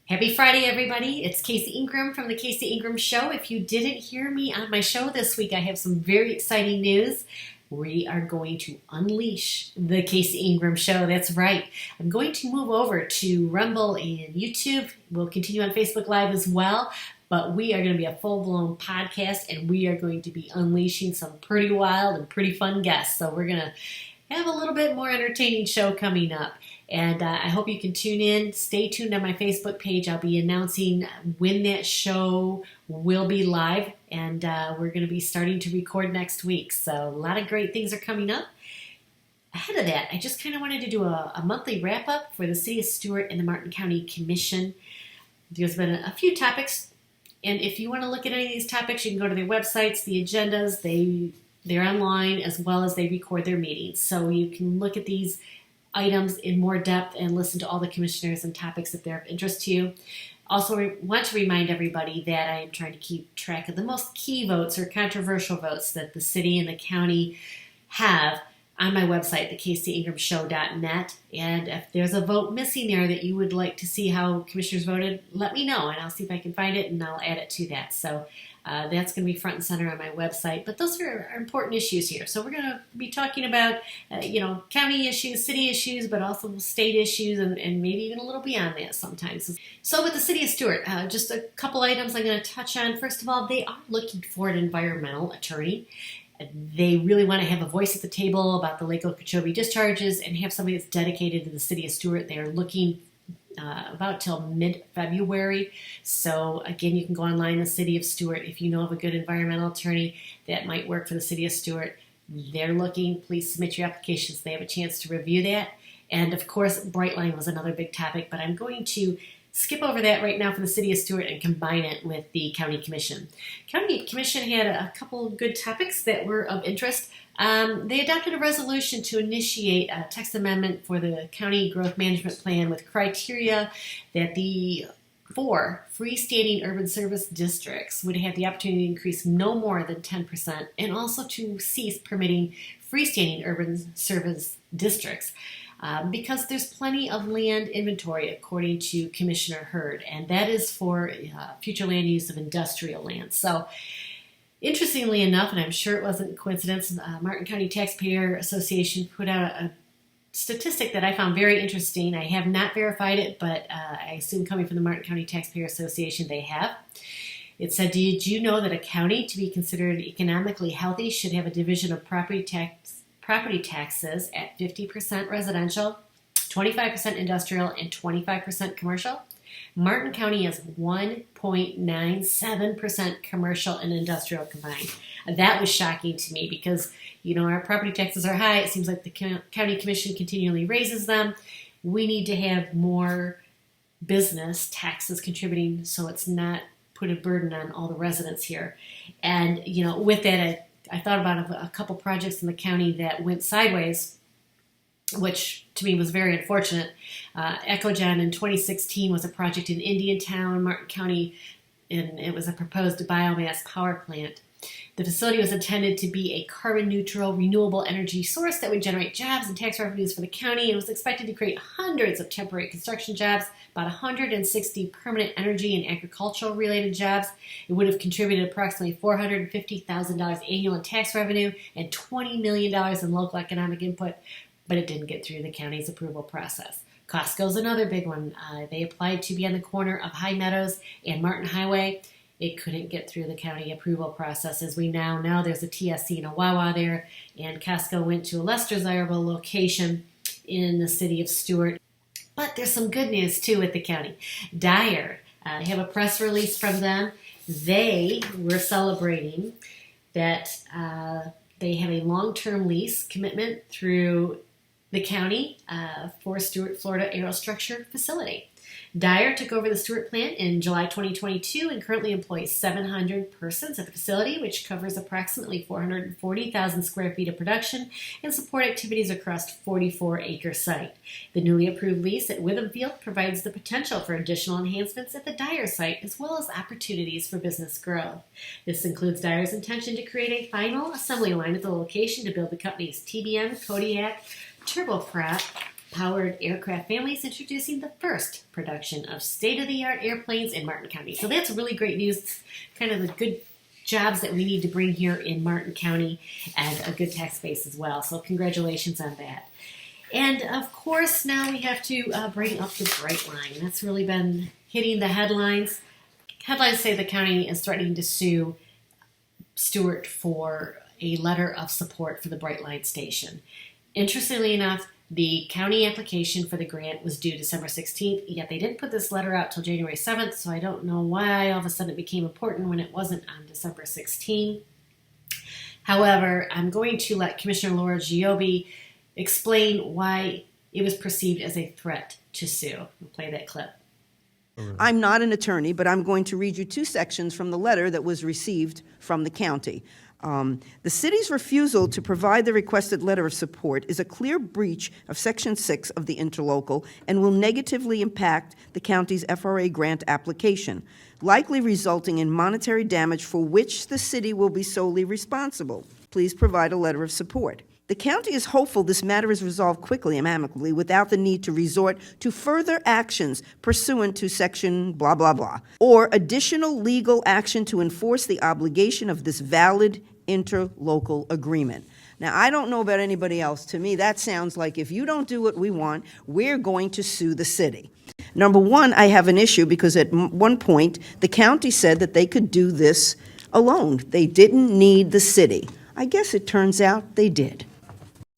Happy Friday, everybody. It's Casey Ingram from The Casey Ingram Show. If you didn't hear me on my show this week, I have some very exciting news. We are going to unleash The Casey Ingram Show. That's right. I'm going to move over to Rumble and YouTube. We'll continue on Facebook Live as well. But we are going to be a full-blown podcast, and we are going to be unleashing some pretty wild and pretty fun guests. So we're going to have a little bit more entertaining show coming up. And I hope you can tune in. Stay tuned on my Facebook page. I'll be announcing when that show will be live. And we're going to be starting to record next week. So a lot of great things are coming up. Ahead of that, I just kind of wanted to do a monthly wrap-up for the City of Stuart and the Martin County Commission. There's been a few topics. And if you want to look at any of these topics, you can go to their websites, the agendas. They're online, as well as they record their meetings. So you can look at these items in more depth and listen to all the commissioners and topics if they're of interest to you. Also, want to remind everybody that I am trying to keep track of the most key votes or controversial votes that the city and the county have on my website, thecaseyingramshow.net. And if there's a vote missing there that you would like to see how commissioners voted, let me know, and I'll see if I can find it, and I'll add it to that. So that's going to be front and center on my website. But those are important issues here. So we're going to be talking about, county issues, city issues, but also state issues, and maybe even a little beyond that sometimes. So with the City of Stuart, just a couple items I'm going to touch on. First of all, they are looking for an environmental attorney. They really want to have a voice at the table about the Lake Okeechobee discharges and have somebody that's dedicated to the City of Stuart. They are looking about till mid-February. So again, you can go online, the City of Stuart. If you know of a good environmental attorney that might work for the City of Stuart, they're looking. Please submit your applications. They have a chance to review that. And of course, Brightline was another big topic, but I'm going to skip over that right now for the City of Stuart and combine it with the County Commission. County Commission had a couple of good topics that were of interest. They adopted a resolution to initiate a text amendment for the County Growth Management Plan with criteria that the 4 freestanding urban service districts would have the opportunity to increase no more than 10%, and also to cease permitting freestanding urban service districts. Because there's plenty of land inventory, according to Commissioner Hurd, and that is for future land use of industrial land. So, interestingly enough, and I'm sure it wasn't a coincidence, Martin County Taxpayer Association put out a statistic that I found very interesting. I have not verified it, but I assume coming from the Martin County Taxpayer Association, they have. It said, did you know that a county, to be considered economically healthy, should have a division of property taxes at 50% residential, 25% industrial, and 25% commercial? Martin County has 1.97% commercial and industrial combined. That was shocking to me because, our property taxes are high. It seems like the county commission continually raises them. We need to have more business taxes contributing so it's not put a burden on all the residents here. And, with that, I thought about a couple projects in the county that went sideways, which to me was very unfortunate. EcoGen in 2016 was a project in Indiantown, Martin County, and it was a proposed biomass power plant. The facility was intended to be a carbon-neutral, renewable energy source that would generate jobs and tax revenues for the county. It was expected to create hundreds of temporary construction jobs, about 160 permanent energy and agricultural-related jobs. It would have contributed approximately $450,000 annual in tax revenue and $20 million in local economic input, but it didn't get through the county's approval process. Costco's another big one. They applied to be on the corner of High Meadows and Martin Highway. It couldn't get through the county approval process. As we now know, there's a TSC and a Wawa there, and Costco went to a less desirable location in the City of Stuart. But there's some good news, too, with the county. Dyer, I have a press release from them. They were celebrating that they have a long-term lease commitment through the county for Stuart, Florida Aerostructure Facility. Dyer took over the Stuart plant in July 2022 and currently employs 700 persons at the facility, which covers approximately 440,000 square feet of production and support activities across 44-acre site. The newly approved lease at Witham Field provides the potential for additional enhancements at the Dyer site, as well as opportunities for business growth. This includes Dyer's intention to create a final assembly line at the location to build the company's TBM, Kodiak, turboprop, Powered Aircraft Families introducing the first production of state-of-the-art airplanes in Martin County. So that's really great news. It's kind of the good jobs that we need to bring here in Martin County and a good tax base as well. So congratulations on that. And of course, now we have to bring up the Brightline. That's really been hitting the headlines. Headlines say the county is threatening to sue Stuart for a letter of support for the Brightline station. Interestingly enough, the county application for the grant was due December 16th, yet they didn't put this letter out till January 7th, so I don't know why all of a sudden it became important when it wasn't on December 16th. However, I'm going to let Commissioner Laura Giobbe explain why it was perceived as a threat to sue. We'll play that clip. I'm not an attorney, but I'm going to read you 2 sections from the letter that was received from the county. The city's refusal to provide the requested letter of support is a clear breach of Section 6 of the interlocal and will negatively impact the county's FRA grant application, likely resulting in monetary damage for which the city will be solely responsible. Please provide a letter of support. The county is hopeful this matter is resolved quickly and amicably without the need to resort to further actions pursuant to section blah, blah, blah, or additional legal action to enforce the obligation of this valid interlocal agreement. Now, I don't know about anybody else. To me, that sounds like if you don't do what we want, we're going to sue the city. Number one, I have an issue because at one point, the county said that they could do this alone. They didn't need the city. I guess it turns out they did.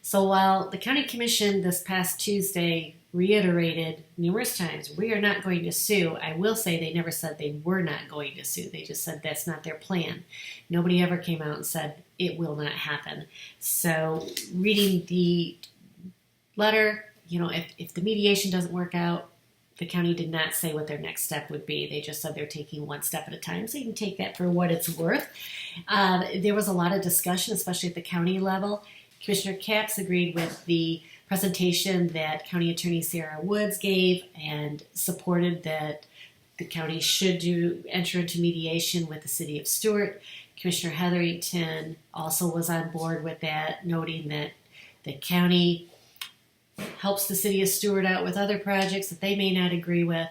So while the County Commission this past Tuesday reiterated numerous times, we are not going to sue, I will say they never said they were not going to sue. They just said that's not their plan. Nobody ever came out and said it will not happen. So reading the letter, if the mediation doesn't work out, the county did not say what their next step would be. They just said they're taking one step at a time, so you can take that for what it's worth. There was a lot of discussion, especially at the county level. Commissioner Capps agreed with the presentation that County Attorney Sarah Woods gave and supported that the county should enter into mediation with the City of Stuart. Commissioner Hetherington also was on board with that, noting that the county helps the City of Stuart out with other projects that they may not agree with,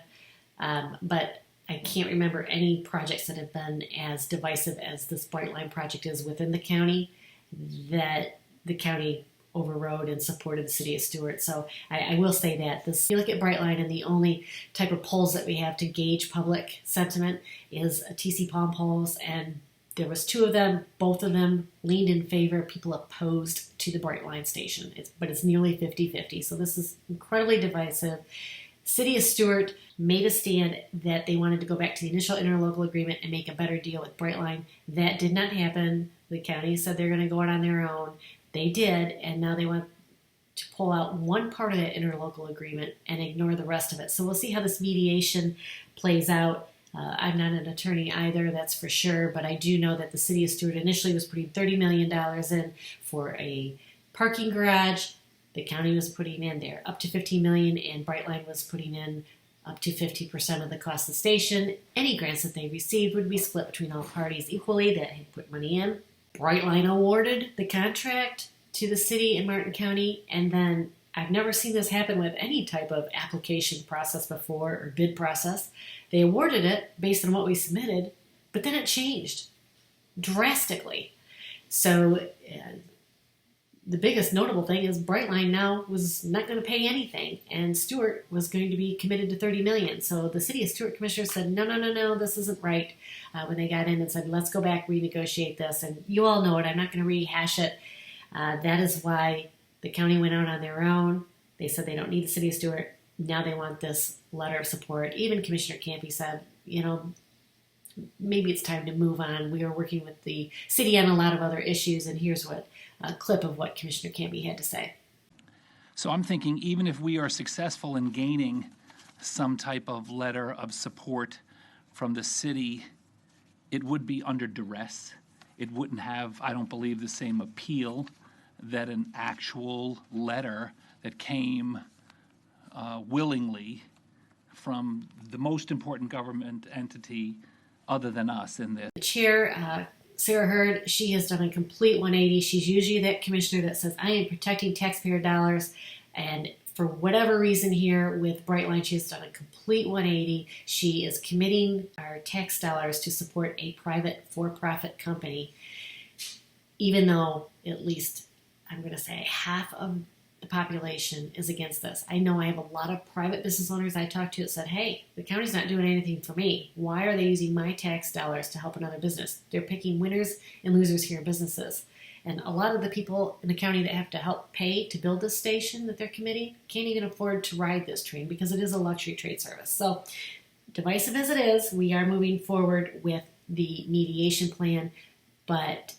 but I can't remember any projects that have been as divisive as this Brightline project is within the county that the county overrode and supported the City of Stuart. So I will say that you look at Brightline, and the only type of polls that we have to gauge public sentiment is a TC Palm polls, and there was 2 of them. Both of them leaned in favor. People opposed to the Brightline station, but it's nearly 50-50. So this is incredibly divisive. City of Stuart made a stand that they wanted to go back to the initial interlocal agreement and make a better deal with Brightline. That did not happen. The county said they're going to go out on their own. They did, and now they want to pull out one part of that interlocal agreement and ignore the rest of it. So we'll see how this mediation plays out. I'm not an attorney either, that's for sure, but I do know that the City of Stuart initially was putting $30 million in for a parking garage. The county was putting in there up to $15 million, and Brightline was putting in up to 50% of the cost of the station. Any grants that they received would be split between all parties equally that had put money in. Brightline awarded the contract to the city in Martin County, and then I've never seen this happen with any type of application process before or bid process. They awarded it based on what we submitted, but then it changed drastically. So the biggest notable thing is Brightline now was not going to pay anything, and Stuart was going to be committed to $30 million. So the City of Stuart commissioners said, no, this isn't right. When they got in and said, let's go back, renegotiate this. And you all know it. I'm not going to rehash it. That is why the county went out on their own. They said they don't need the City of Stuart. Now they want this letter of support. Even Commissioner Campy said, maybe it's time to move on. We are working with the city on a lot of other issues, and here's a clip of what Commissioner Campy had to say. So I'm thinking even if we are successful in gaining some type of letter of support from the city, it would be under duress. It wouldn't have, I don't believe, the same appeal that an actual letter that came willingly from the most important government entity other than us in this. The chair, Sarah Hurd, she has done a complete 180. She's usually that commissioner that says, I am protecting taxpayer dollars, and for whatever reason here with Brightline, she has done a complete 180. She is committing our tax dollars to support a private for-profit company, even though at least, I'm going to say, half of the population is against this. I know I have a lot of private business owners I talked to that said, hey, the county's not doing anything for me. Why are they using my tax dollars to help another business? They're picking winners and losers here in businesses. And a lot of the people in the county that have to help pay to build this station that they're committing can't even afford to ride this train because it is a luxury trade service. So, divisive as it is, we are moving forward with the mediation plan. But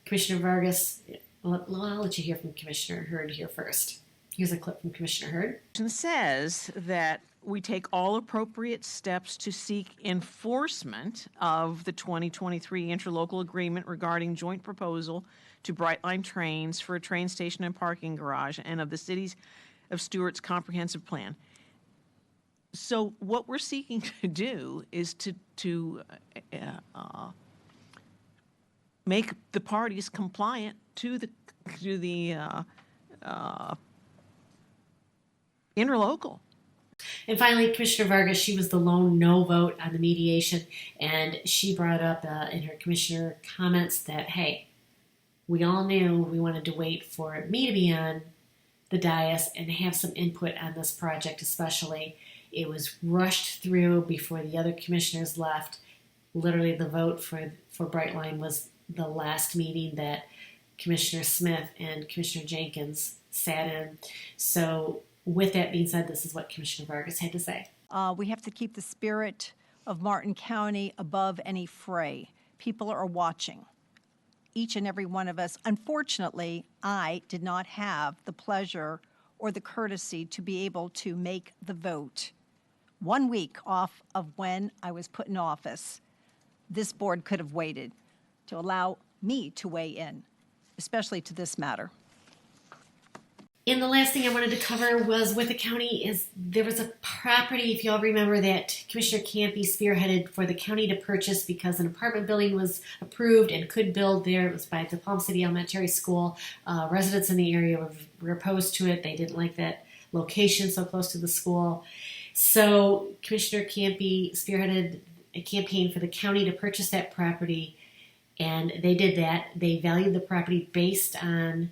Commissioner Vargas, I'll let you hear from Commissioner Hurd here first. Here's a clip from Commissioner Hurd. Says that we take all appropriate steps to seek enforcement of the 2023 interlocal agreement regarding joint proposal to Brightline Trains for a train station and parking garage and of the cities of Stewart's comprehensive plan. So what we're seeking to do is to make the parties compliant to the interlocal. And finally, Commissioner Vargas, she was the lone no vote on the mediation, and she brought up in her commissioner comments that, hey, we all knew we wanted to wait for me to be on the dais and have some input on this project especially. It was rushed through before the other commissioners left. Literally, the vote for Brightline was the last meeting that Commissioner Smith and Commissioner Jenkins sat in. So with that being said, this is what Commissioner Vargas had to say. We have to keep the spirit of Martin County above any fray. People are watching. Each and every one of us. Unfortunately, I did not have the pleasure or the courtesy to be able to make the vote 1 week off of when I was put in office. This board could have waited to allow me to weigh in, especially to this matter. And the last thing I wanted to cover was with the county is there was a property, if y'all remember, that Commissioner Campy spearheaded for the county to purchase because an apartment building was approved and could build there. It was by the Palm City Elementary School. Residents in the area were opposed to it. They didn't like that location so close to the school. So Commissioner Campy spearheaded a campaign for the county to purchase that property, and they did that. They valued the property based on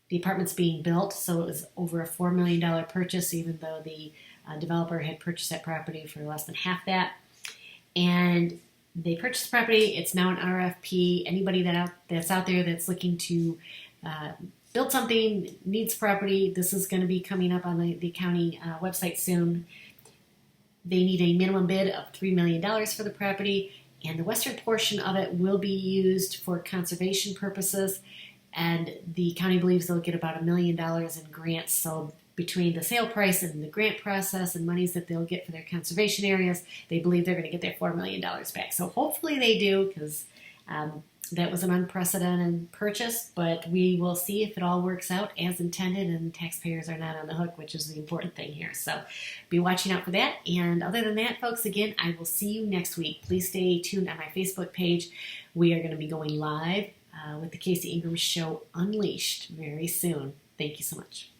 the apartments being built, so it was over a $4 million purchase, even though the developer had purchased that property for less than half that. And they purchased the property. It's now an RFP. Anybody that's out there that's looking to build something, needs property, this is going to be coming up on the county website soon. They need a minimum bid of $3 million for the property, and the western portion of it will be used for conservation purposes. And the county believes they'll get about $1 million in grants. So between the sale price and the grant process and monies that they'll get for their conservation areas, they believe they're going to get their $4 million back. So hopefully they do, because that was an unprecedented purchase. But we will see if it all works out as intended and taxpayers are not on the hook, which is the important thing here. So be watching out for that. And other than that, folks, again, I will see you next week. Please stay tuned on my Facebook page. We are going to be going live with the Casey Ingram Show Unleashed very soon. Thank you so much.